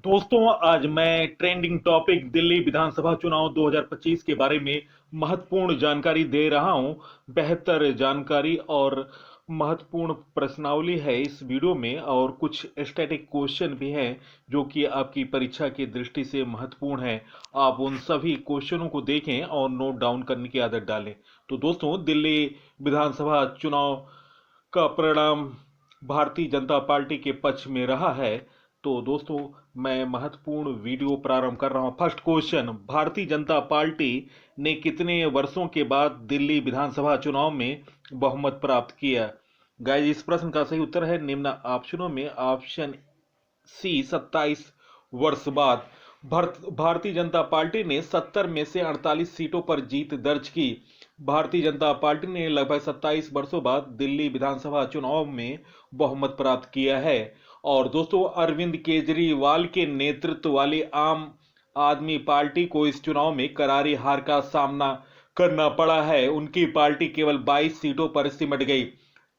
दोस्तों, आज मैं ट्रेंडिंग टॉपिक दिल्ली विधानसभा चुनाव 2025 के बारे में महत्वपूर्ण जानकारी दे रहा हूं। बेहतर जानकारी और महत्वपूर्ण प्रश्नावली है इस वीडियो में, और कुछ स्टैटिक क्वेश्चन भी हैं जो कि आपकी परीक्षा की दृष्टि से महत्वपूर्ण है। आप उन सभी क्वेश्चनों को देखें और नोट डाउन करने की आदत डालें। तो दोस्तों, दिल्ली विधानसभा चुनाव का परिणाम भारतीय जनता पार्टी के पक्ष में रहा है। तो दोस्तों, मैं महत्वपूर्ण वीडियो प्रारंभ कर रहा हूं। First question, Bharatiya Janata party ने कितने वर्षों के बाद दिल्ली विधानसभा चुनाव में बहुमत प्राप्त किया? गाइस, इस प्रश्न का सही उत्तर है निम्न ऑप्शनों में ऑप्शन सी, 27 वर्ष बाद। भारतीय जनता पार्टी ने 70 में से 48 सीटों पर जीत दर्ज की। भारतीय जनता पार्टी ने लगभग 27 वर्षों बाद दिल्ली विधानसभा चुनाव में बहुमत प्राप्त किया है। और दोस्तों, अरविंद केजरीवाल के नेतृत्व वाली आम आदमी पार्टी को इस चुनाव में करारी हार का सामना करना पड़ा है। उनकी पार्टी केवल 22 सीटों पर सिमट गई।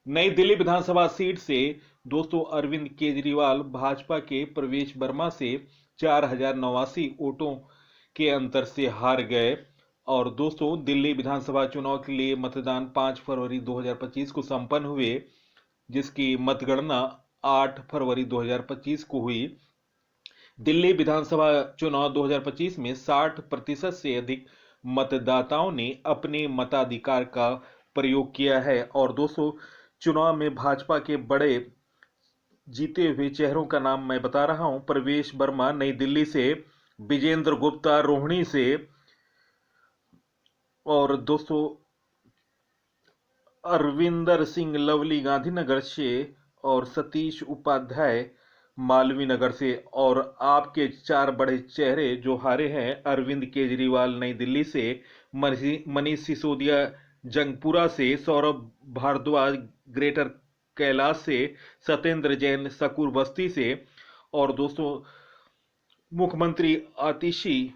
नई दिल्ली विधानसभा सीट से दोस्तों अरविंद केजरीवाल भाजपा के प्रवेश वर्मा से 4089 वोटों के अंतर से हार गए। और दोस्तों, दिल्ली विधानसभा चुनाव के लिए मतदान 5 फरवरी 2025 को संपन्न हुए, जिसकी मतगणना 8 फरवरी 2025 को हुई। दिल्ली विधानसभा चुनाव 2025 में 60% से अधिक मतदाताओं ने अपने मताधिकार का प्रयोग किया है। और दोस्तों, चुनाव में भाजपा के बड़े जीते हुए चेहरों का नाम मैं बता रहा हूं। प्रवेश वर्मा नई दिल्ली से, विजेंद्र गुप्ता रोहिणी से, और दोस्तों अरविंदर सिंह लवली गांधीनगर से, और सतीश उपाध्याय मालवीय नगर से। और आपके चार बड़े चेहरे जो हारे हैं, अरविंद केजरीवाल नई दिल्ली से, मनीष सिसोदिया जंगपुरा से, सौरभ भारद्वाज ग्रेटर कैलाश से, सत्येंद्र जैन सकूर बस्ती से, और दोस्तों मुख्यमंत्री आतिशी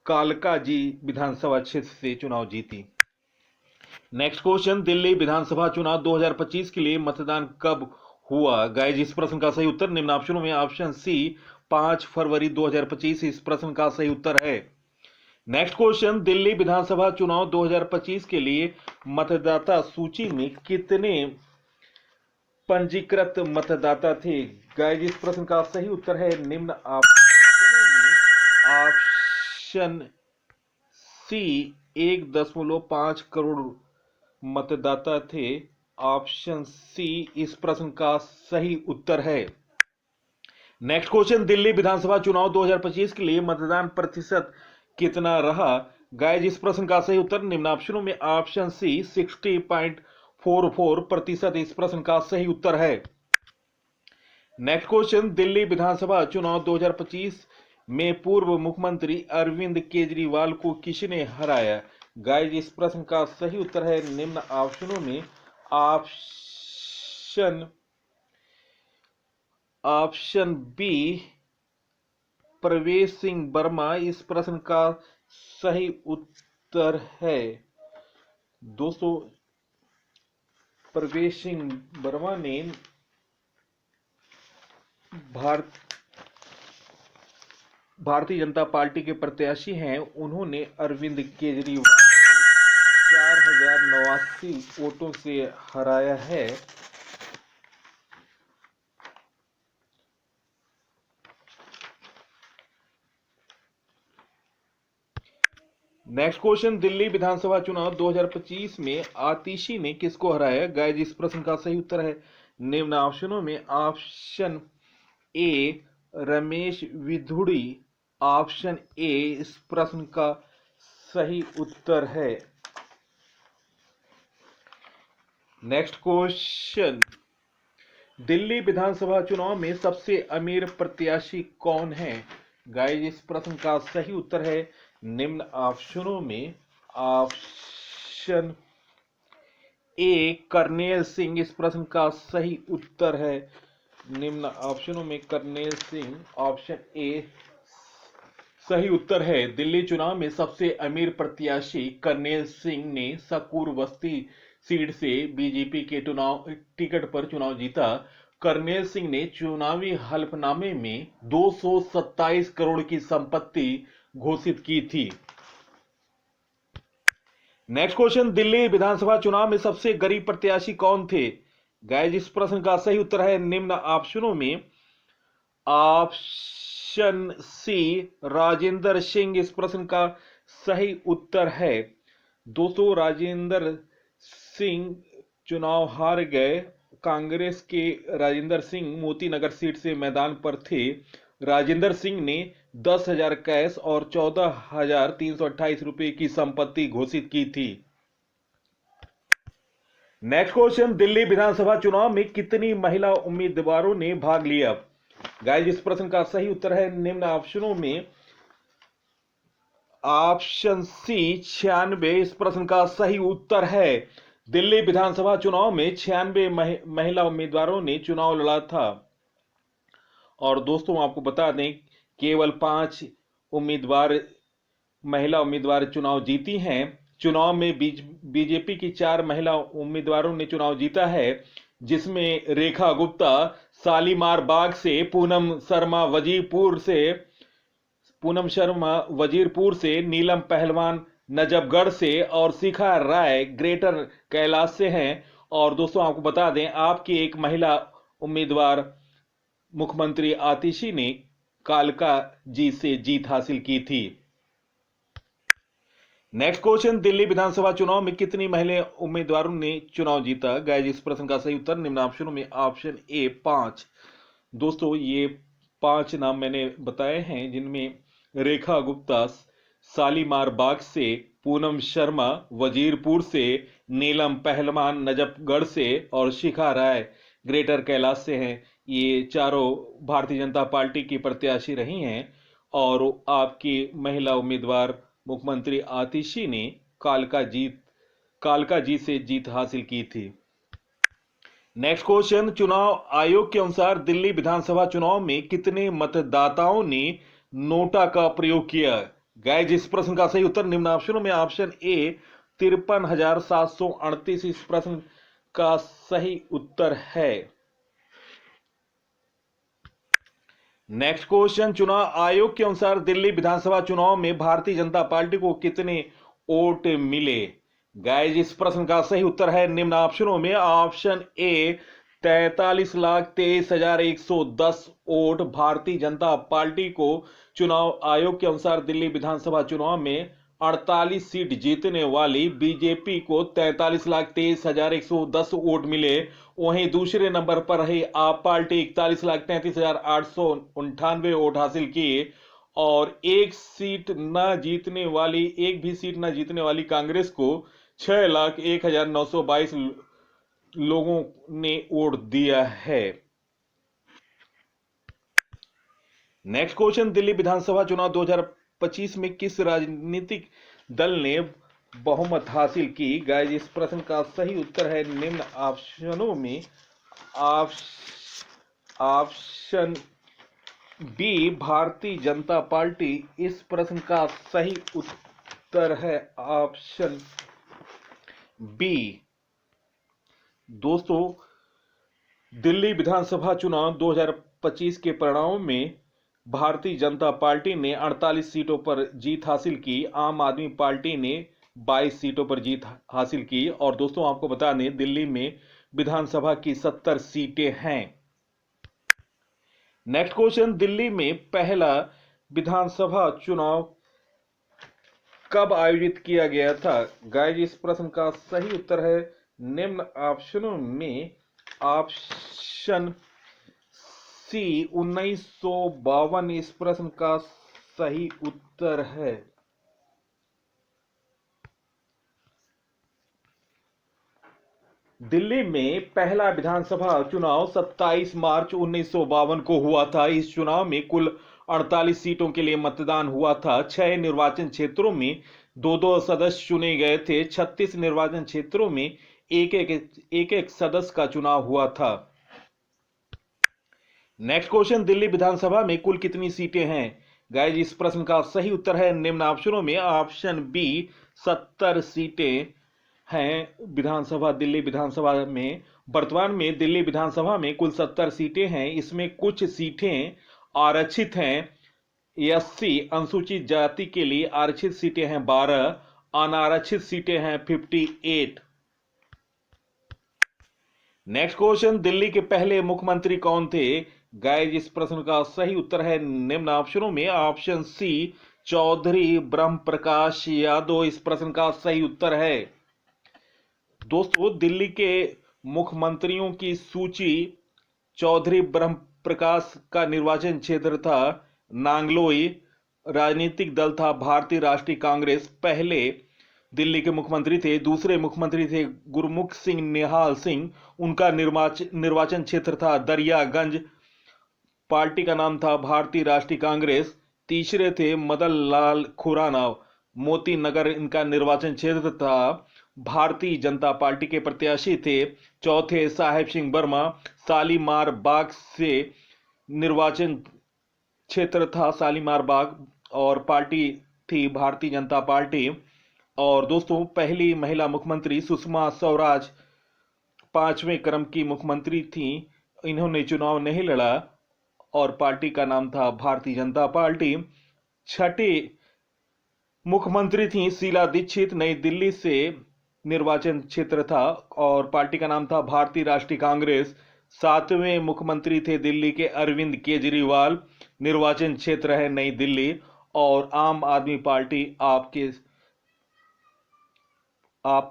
कालका जी विधानसभा क्षेत्र से चुनाव जीती। नेक्स्ट क्वेश्चन, दिल्ली विधानसभा चुनाव 2025 के लिए मतदान कब हुआ? गाइस, इस प्रश्न का सही उत्तर निम्न ऑप्शनों में ऑप्शन सी, 5 फरवरी 2025 इस प्रश्न का सही उत्तर है। नेक्स्ट क्वेश्चन, दिल्ली विधानसभा चुनाव 2025 के लिए मतदाता सूची में कितने पंजीकृत मतदाता थे? गाइस, इस प्रश्न का सही उत्तर है निम्न ऑप्शनों में ऑप्शन सी, 1.5 करोड़ मतदाता थे। ऑप्शन सी इस प्रश्न का सही उत्तर है। नेक्स्ट क्वेश्चन, दिल्ली विधानसभा चुनाव 2025 के लिए मतदान प्रतिशत कितना रहा? गाइस, इस प्रश्न का सही उत्तर निम्न ऑप्शनों में ऑप्शन सी, 60.44% इस प्रश्न का सही उत्तर है। नेक्स्ट क्वेश्चन, दिल्ली विधानसभा चुनाव 2025 में पूर्व मुख्यमंत्री अरविंद केजरीवाल को किसने हराया? गाइस, इस प्रश्न का सही उत्तर है निम्न ऑप्शनों में ऑप्शन बी, प्रवेश सिंह वर्मा इस प्रश्न का सही उत्तर है। दोस्तों, प्रवेश सिंह वर्मा ने भारतीय जनता पार्टी के प्रत्याशी हैं। उन्होंने अरविंद केजरीवाल को 4089 वोटों से हराया है। नेक्स्ट क्वेश्चन, दिल्ली विधानसभा चुनाव 2025 में आतिशी ने किसको हराया? गाइस, इस प्रश्न का सही उत्तर है निम्न ऑप्शनों में ऑप्शन ए, रमेश विधुड़ी। ऑप्शन ए इस प्रश्न का सही उत्तर है। नेक्स्ट क्वेश्चन, दिल्ली विधानसभा चुनाव में सबसे अमीर प्रत्याशी कौन है? गाइस, इस प्रश्न का सही उत्तर है निम्न ऑप्शनों में ऑप्शन ए, करनेल सिंह इस प्रश्न का सही उत्तर है। निम्न ऑप्शनों में करनेल सिंह ऑप्शन ए सही उत्तर है। दिल्ली चुनाव में सबसे अमीर प्रत्याशी करनेल सिंह ने सकूर बस्ती सीट से बीजेपी के टिकट पर चुनाव जीता। करनेल सिंह ने चुनावी हलफनामे में 227 करोड़ की संपत्ति घोषित की थी? नेक्स्ट क्वेश्चन, दिल्ली विधानसभा चुनाव में सबसे गरीब प्रत्याशी कौन थे? गाइस, इस प्रश्न का सही उत्तर है निम्न ऑप्शनों में ऑप्शन सी राजेंद्र सिंह इस प्रश्न का सही उत्तर है। दोस्तों, राजेंद्र सिंह चुनाव हार गए। कांग्रेस के राजेंद्र सिंह मोती नगर सीट से मैदान पर थे। राजेंद्र सिंह ने 10,000 कैश और 14,328 रुपए की संपत्ति घोषित की थी। नेक्स्ट क्वेश्चन, दिल्ली विधानसभा चुनाव में कितनी महिला उम्मीदवारों ने भाग लिया? गाइस, इस प्रश्न का सही उत्तर है निम्न ऑप्शनों में ऑप्शन सी 96 इस प्रश्न का सही उत्तर है। दिल्ली विधानसभा चुनाव में 96 महिला उम्मीदवारों ने चुनाव लड़ा था। और दोस्तों, आपको बता दें, केवल 5 उम्मीदवार महिला उम्मीदवार चुनाव जीती हैं। चुनाव में बीजेपी की 4 महिला उम्मीदवारों ने चुनाव जीता है, जिसमें रेखा गुप्ता शालीमार बाग से, पूनम शर्मा वजीरपुर से, नीलम पहलवान नजफगढ़ से और शिखा राय ग्रेटर कैलाश से हैं। और दोस्तों, आपको बता दें, आपकी एक महिला उम्मीदवार मुख्यमंत्री आतिशी ने कालका जी से जीत हासिल की थी। नेक्स्ट क्वेश्चन, दिल्ली विधानसभा चुनाव में कितनी महिला उम्मीदवारों ने चुनाव जीता? गाइस, इस प्रश्न का सही उत्तर निम्न ऑप्शनों में ऑप्शन ए 5। दोस्तों, ये 5 नाम मैंने बताए हैं, जिनमें रेखा गुप्ता शालीमार बाग से, पूनम शर्मा वजीरपुर से, नीलम पहलवान नजफगढ़ से और शिखा राय ग्रेटर कैलाश से हैं। ये चारों भारतीय जनता पार्टी की प्रत्याशी रही हैं और आपकी महिला उम्मीदवार मुख्यमंत्री आतिशी ने कालका जी से जीत हासिल की थी। नेक्स्ट क्वेश्चन, चुनाव आयोग के अनुसार दिल्ली विधानसभा चुनाव में कितने मतदाताओं ने नोटा का प्रयोग किया? गाइस, इस प्रश्न का सही उत्तर निम्न ऑप्शनों में ऑप्शन ए 53,738 इस प्रश्न का सही उत्तर है। नेक्स्ट क्वेश्चन, चुनाव आयोग के अनुसार दिल्ली विधानसभा चुनाव में भारतीय जनता पार्टी को कितने वोट मिले? गाइस, इस प्रश्न का सही उत्तर है निम्न ऑप्शनों में ऑप्शन ए 43,23,110 वोट। भारतीय जनता पार्टी को चुनाव आयोग के अनुसार दिल्ली विधानसभा चुनाव में 48 सीट जीतने वाली बीजेपी को 43,23,110 वोट मिले। वहीं दूसरे नंबर पर रही आप पार्टी 41,33,898 वोट हासिल किए और एक भी सीट न जीतने वाली कांग्रेस को 6,01,922 लोगों ने वोट दिया है। नेक्स्ट क्वेश्चन, दिल्ली विधानसभा चुनाव 2025 में किस राजनीतिक दल ने बहुमत हासिल की? गाइस, इस प्रश्न का सही उत्तर है निम्न ऑप्शनों में option B Bharatiya Janata party इस प्रश्न का सही उत्तर है ऑप्शन बी। दोस्तों, दिल्ली विधानसभा चुनाव 2025 के परिणामों में भारतीय जनता पार्टी ने 48 सीटों पर जीत हासिल की। आम आदमी पार्टी ने 22 सीटों पर जीत हासिल की। और दोस्तों, आपको बता दें, दिल्ली में विधानसभा की 70 सीटें हैं। नेक्स्ट क्वेश्चन, दिल्ली में पहला विधानसभा चुनाव कब आयोजित किया गया था? गाइस, इस प्रश्न का सही उत्तर है निम्न ऑप्शनों में ऑप्शन सी 1952 इस प्रश्न का सही उत्तर है। दिल्ली में पहला विधानसभा चुनाव 27 मार्च 1952 को हुआ था। इस चुनाव में कुल 48 सीटों के लिए मतदान हुआ था। 6 निर्वाचन क्षेत्रों में 2-2 सदस्य चुने गए थे। 36 निर्वाचन क्षेत्रों में एक सदस्य का चुनाव हुआ था। नेक्स्ट क्वेश्चन, दिल्ली विधानसभा में कुल कितनी सीटें हैं? गाइस, इस प्रश्न का सही उत्तर है निम्न ऑप्शनों में ऑप्शन बी 70 सीटें हैं दिल्ली विधानसभा में। वर्तमान में दिल्ली विधानसभा में कुल 70 सीटें हैं। इसमें कुछ सीटें आरक्षित हैं। एससी अनुसूचित जाति के लिए आरक्षित सीटें हैं 12, अनारक्षित सीटें हैं 58। नेक्स्ट क्वेश्चन, दिल्ली के पहले मुख्यमंत्री कौन थे? गाइस, इस प्रश्न का सही उत्तर है निम्न ऑप्शनों में ऑप्शन सी, चौधरी ब्रह्म प्रकाश यादव इस प्रश्न का सही उत्तर है। दोस्तों, दिल्ली के मुख्यमंत्रियों की सूची, चौधरी ब्रह्म प्रकाश का निर्वाचन क्षेत्र था नांगलोई, राजनीतिक दल था भारतीय राष्ट्रीय कांग्रेस। पहले दिल्ली के मुख्यमंत्री थे। दूसरे मुख्यमंत्री थे गुरमुख सिंह निहाल सिंह, उनका निर्वाचन क्षेत्र था दरियागंज, पार्टी का नाम था भारतीय राष्ट्रीय कांग्रेस। तीसरे थे मदन लाल खुराना, मोती नगर इनका निर्वाचन क्षेत्र था, भारतीय जनता पार्टी के प्रत्याशी थे। चौथे साहेब सिंह वर्मा, शालीमार बाग से निर्वाचन क्षेत्र था शालीमार बाग, और पार्टी थी भारतीय जनता पार्टी। और दोस्तों, पहली महिला मुख्यमंत्री सुषमा स्वराज 5वें क्रम की मुख्यमंत्री थी। इन्होंने चुनाव नहीं लड़ा और पार्टी का नाम था भारतीय जनता पार्टी। छठी मुख्यमंत्री थी शीला दीक्षित, नई दिल्ली से निर्वाचन क्षेत्र था और पार्टी का नाम था भारतीय राष्ट्रीय कांग्रेस। 7वें मुख्यमंत्री थे दिल्ली के अरविंद केजरीवाल, निर्वाचन क्षेत्र है नई दिल्ली। और आम आदमी पार्टी आप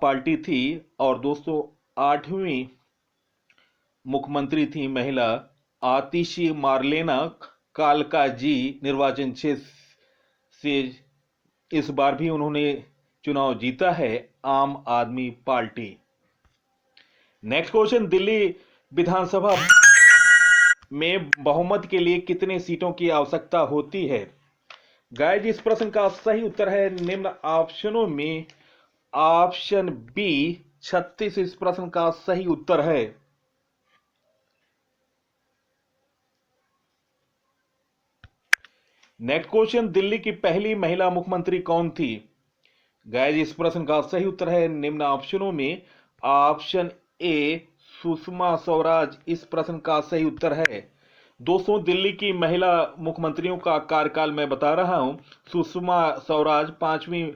पार्टी थी। और दोस्तों, 8वीं मुख्यमंत्री थी महिला आतिशी मार्लेना कालका जी, निर्वाचन क्षेत्र से इस बार भी उन्होंने चुनाव जीता है, आम आदमी पार्टी। नेक्स्ट क्वेश्चन, दिल्ली विधानसभा में बहुमत के लिए कितने सीटों की आवश्यकता होती है? गाइस, इस प्रश्न का सही उत्तर है निम्न ऑप्शनों में ऑप्शन बी 36 इस प्रश्न का सही उत्तर है। नेक्स्ट क्वेश्चन, दिल्ली की पहली महिला मुख्यमंत्री कौन थी? गाइस, इस प्रश्न का सही उत्तर है निम्न ऑप्शनों में ऑप्शन ए सुषमा स्वराज इस प्रश्न का सही उत्तर है। दोस्तों, दिल्ली की महिला मुख्यमंत्रियों का कार्यकाल मैं बता रहा हूं। सुषमा स्वराज 5वीं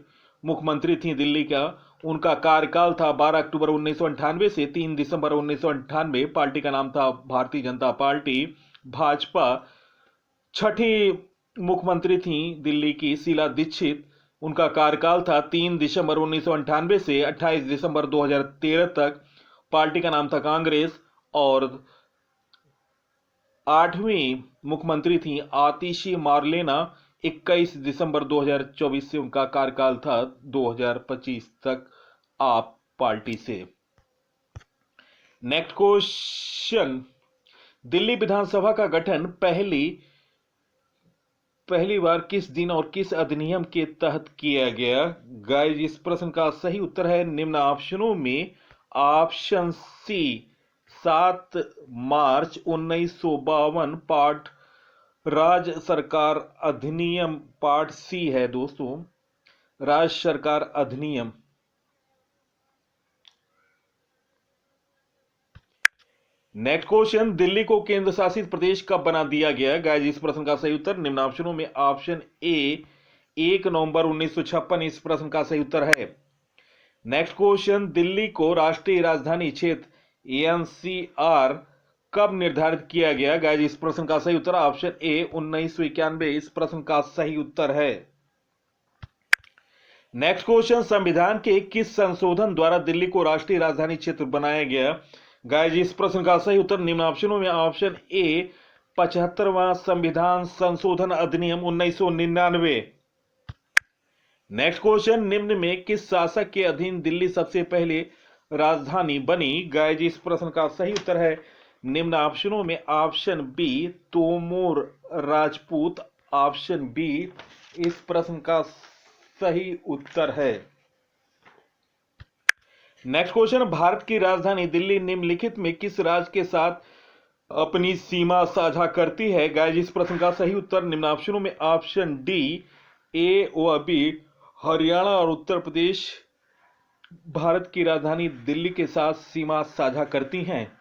मुख्यमंत्री थी दिल्ली का। उनका कार्यकाल था 12 अक्टूबर 1998 से 3 दिसंबर 1998। पार्टी का नाम था भारतीय जनता पार्टी, भाजपा। छठी मुख्यमंत्री थी दिल्ली की शीला दीक्षित। उनका कार्यकाल था 3 दिसंबर 1998 से 28 दिसंबर 2013 तक। पार्टी का नाम था कांग्रेस। और 8वीं मुख्यमंत्री थी आतिशी मार्लेना, 21 दिसंबर 2024 से उनका कार्यकाल था 2025 तक आप पार्टी से। नेक्स्ट क्वेश्चन, दिल्ली विधानसभा का गठन पहली बार किस दिन और किस अधिनियम के तहत किया गया? गाइस, इस प्रश्न का सही उत्तर है निम्न ऑप्शनों में ऑप्शन सी 7 मार्च 1952 पार्ट राज्य सरकार अधिनियम, पार्ट सी है दोस्तों, राज्य सरकार अधिनियम। नेक्स्ट क्वेश्चन, दिल्ली को केंद्र शासित प्रदेश कब बना दिया गया? गाइस, इस प्रश्न का सही उत्तर निम्न ऑप्शनों में ऑप्शन ए 1 नवंबर 1956 इस प्रश्न का सही उत्तर है। नेक्स्ट क्वेश्चन, दिल्ली को राष्ट्रीय राजधानी क्षेत्र एनसीआर कब निर्धारित किया गया? गाइस, इस प्रश्न का सही उत्तर ऑप्शन ए 1991 इस प्रश्न का सही उत्तर है। नेक्स्ट क्वेश्चन, संविधान के किस संशोधन द्वारा दिल्ली को राष्ट्रीय राजधानी क्षेत्र बनाया गया? गाइस, इस प्रश्न का सही उत्तर निम्न ऑप्शनों में ऑप्शन ए 75वां संविधान संशोधन अधिनियम 1999। नेक्स्ट क्वेश्चन, निम्न में किस शासक के अधीन दिल्ली सबसे पहले राजधानी बनी? गाइस, इस प्रश्न का सही उत्तर है निम्न ऑप्शनों में option B Tomar Rajput, option B इस प्रश्न का सही उत्तर है। नेक्स्ट क्वेश्चन, भारत की राजधानी दिल्ली निम्नलिखित में किस राज्य के साथ अपनी सीमा साझा करती है? गाइस, इस प्रश्न का सही उत्तर निम्न ऑप्शनों में ऑप्शन डी ए व बी हरियाणा और उत्तर प्रदेश भारत की राजधानी दिल्ली के साथ सीमा साझा करती हैं?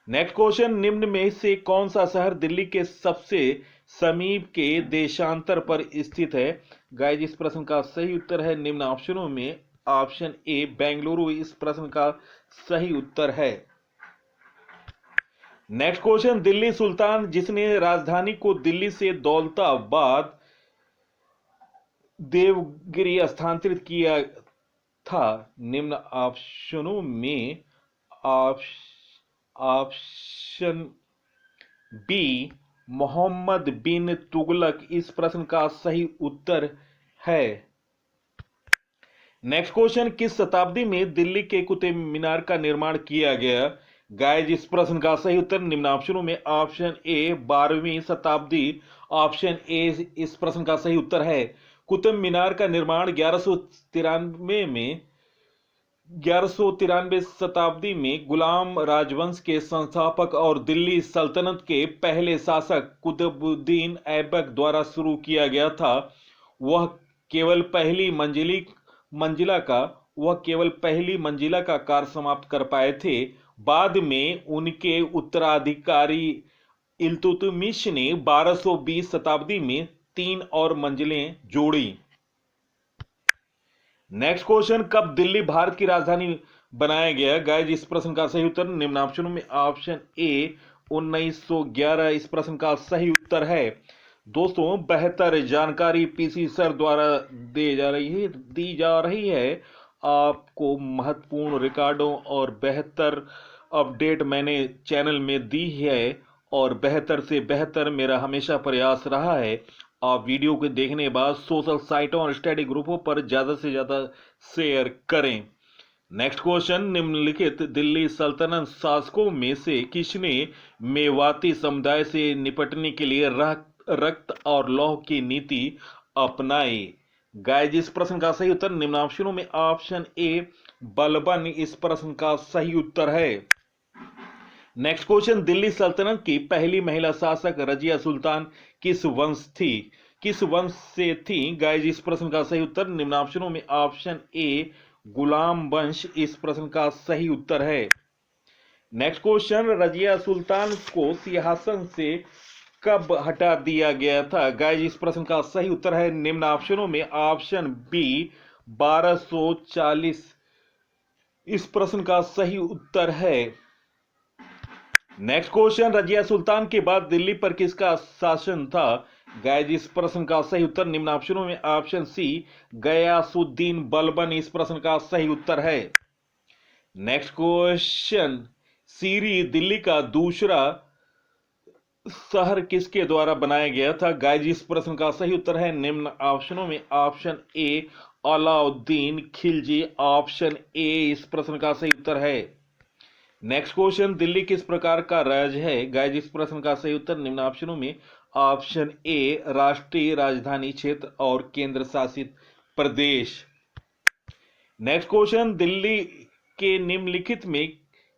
नेक्स्ट क्वेश्चन, निम्न में से कौन सा शहर दिल्ली के सबसे समीप के देशांतर पर स्थित है? गाइस, इस प्रश्न का सही उत्तर है निम्न ऑप्शनों में ऑप्शन ए बेंगलुरु इस प्रश्न का सही उत्तर है। नेक्स्ट क्वेश्चन, दिल्ली सुल्तान जिसने राजधानी को दिल्ली से दौलताबाद देवगिरी स्थानांतरित किया था, निम्न ऑप्शनों में ऑप्शन बी मोहम्मद बिन तुगलक इस प्रश्न का सही उत्तर है। नेक्स्ट क्वेश्चन, किस शताब्दी में दिल्ली के कुतुब मीनार का निर्माण किया गया? गाइस, इस प्रश्न का सही उत्तर निम्न ऑप्शनों में ऑप्शन ए 12वीं शताब्दी, ऑप्शन ए इस प्रश्न का सही उत्तर है। कुतुब मीनार का निर्माण 1193 शताब्दी में गुलाम राजवंश के संस्थापक और दिल्ली सल्तनत के पहले शासक कुतुबुद्दीन ऐबक द्वारा शुरू किया गया था। वह केवल पहली मंजिला का कार्य समाप्त कर पाए थे। बाद में उनके उत्तराधिकारी इल्तुतमिश ने 1220 शताब्दी में 3 और मंजिलें जोड़ी। नेक्स्ट क्वेश्चन, कब दिल्ली भारत की राजधानी बनाया गया? गाइस, इस प्रश्न का सही उत्तर निम्न ऑप्शनों में ऑप्शन ए 1911 इस प्रश्न का सही उत्तर है। दोस्तों, बेहतर जानकारी पीसी सर द्वारा दी जा रही है। आपको महत्वपूर्ण रिकॉर्डों और बेहतर अपडेट मैंने चैनल में दी है और बेहतर से बेहतर मेरा हमेशा प्रयास रहा है। आप वीडियो को देखने के बाद सोशल साइटों और स्टडी ग्रुपों पर ज्यादा से ज्यादा शेयर करें। नेक्स्ट क्वेश्चन, निम्नलिखित दिल्ली सल्तनत शासकों में से किसने मेवाती समुदाय से निपटने के लिए रक्त और लौह की नीति अपनाई? गाइस, इस प्रश्न का सही उत्तर निम्न ऑप्शनों में ऑप्शन ए बलबन इस प्रश्न का सही उत्तर है। नेक्स्ट क्वेश्चन, दिल्ली सल्तनत की पहली महिला शासक रजिया सुल्तान किस वंश से थी? गाइस, इस प्रश्न का सही उत्तर निम्न ऑप्शनों में ऑप्शन ए गुलाम वंश इस प्रश्न का सही उत्तर है। नेक्स्ट क्वेश्चन, रजिया सुल्तान को सिंहासन से कब हटा दिया गया था? गाइस, इस प्रश्न का सही उत्तर है निम्न ऑप्शनों में ऑप्शन बी 1240 इस प्रश्न का सही उत्तर है। नेक्स्ट क्वेश्चन, रजिया सुल्तान के बाद दिल्ली पर किसका शासन था? गाइस, इस प्रश्न का सही उत्तर निम्न ऑप्शनों में ऑप्शन सी गयासुद्दीन बलबन इस प्रश्न का सही उत्तर है। नेक्स्ट क्वेश्चन, सीरी दिल्ली का दूसरा शहर किसके द्वारा बनाया गया था? गाइस, इस प्रश्न का सही उत्तर है निम्न ऑप्शनों में option A Alauddin Khilji, option A इस प्रश्न का सही उत्तर है। नेक्स्ट क्वेश्चन, दिल्ली किस प्रकार का राज्य है? गाइस, इस प्रश्न का सही उत्तर निम्न ऑप्शनों में ऑप्शन ए राष्ट्रीय राजधानी क्षेत्र और केंद्र शासित प्रदेश। नेक्स्ट क्वेश्चन, दिल्ली के निम्नलिखित में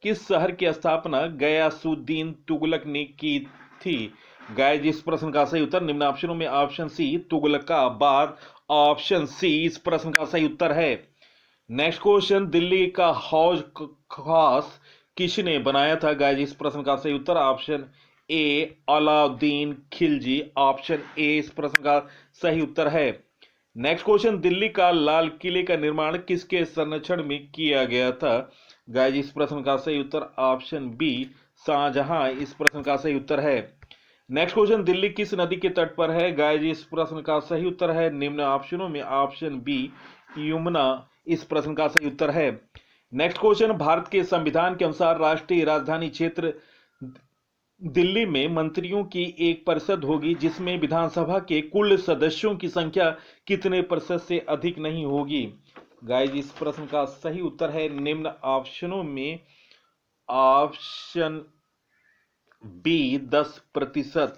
किस शहर की स्थापना गयासुद्दीन तुगलक ने की थी? गाइस, इस प्रश्न का सही उत्तर निम्न ऑप्शनों में option C Tughlakabad, option C इस प्रश्न का सही उत्तर है। नेक्स्ट क्वेश्चन, दिल्ली का हौज खास किसने बनाया था? गाइस, इस प्रश्न का सही उत्तर option A Alauddin Khilji, option A इस प्रश्न का सही उत्तर है। नेक्स्ट क्वेश्चन, दिल्ली का लाल किले का निर्माण किसके संरक्षण में किया गया था? गाइस, इस प्रश्न का सही उत्तर ऑप्शन बी शाहजहां इस प्रश्न का सही उत्तर है। नेक्स्ट क्वेश्चन, दिल्ली किस नदी के तट पर है? गाइस, इस प्रश्न का सही उत्तर है निम्न ऑप्शनों में ऑप्शन बी यमुना इस प्रश्न का सही उत्तर है। नेक्स्ट क्वेश्चन, भारत के संविधान के अनुसार राष्ट्रीय राजधानी क्षेत्र दिल्ली में मंत्रियों की एक परिषद होगी जिसमें विधानसभा के कुल सदस्यों की संख्या कितने प्रतिशत से अधिक नहीं होगी? गाइस, इस प्रश्न का सही उत्तर है निम्न ऑप्शनों में ऑप्शन बी 10%।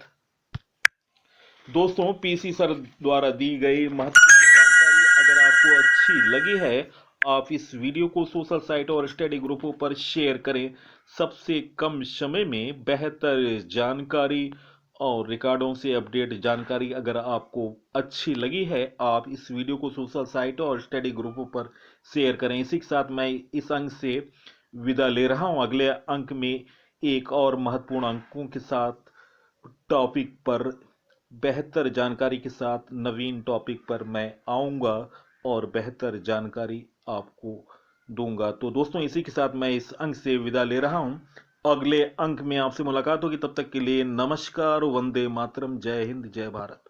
दोस्तों, पीसी सर द्वारा दी गई महत्वपूर्ण जानकारी अगर आपको अच्छी लगी है, आप इस वीडियो को सोशल साइट और स्टडी ग्रुपों पर शेयर करें। सबसे कम समय में बेहतर जानकारी और रिकॉर्डों से अपडेट जानकारी अगर आपको अच्छी लगी है, आप इस वीडियो को सोशल साइटों और स्टडी ग्रुपों पर शेयर करें। इसी के साथ मैं इस अंक से विदा ले रहा हूं। अगले अंक में एक और महत्वपूर्ण अंकों के साथ टॉपिक पर, बेहतर जानकारी के साथ नवीन टॉपिक पर मैं आऊंगा और बेहतर जानकारी आपको दूंगा। तो दोस्तों, इसी के साथ मैं इस अंक से विदा ले रहा हूं। अगले अंक में आपसे मुलाकात होगी। तब तक के लिए नमस्कार, वंदे मातरम, जय हिंद, जय भारत।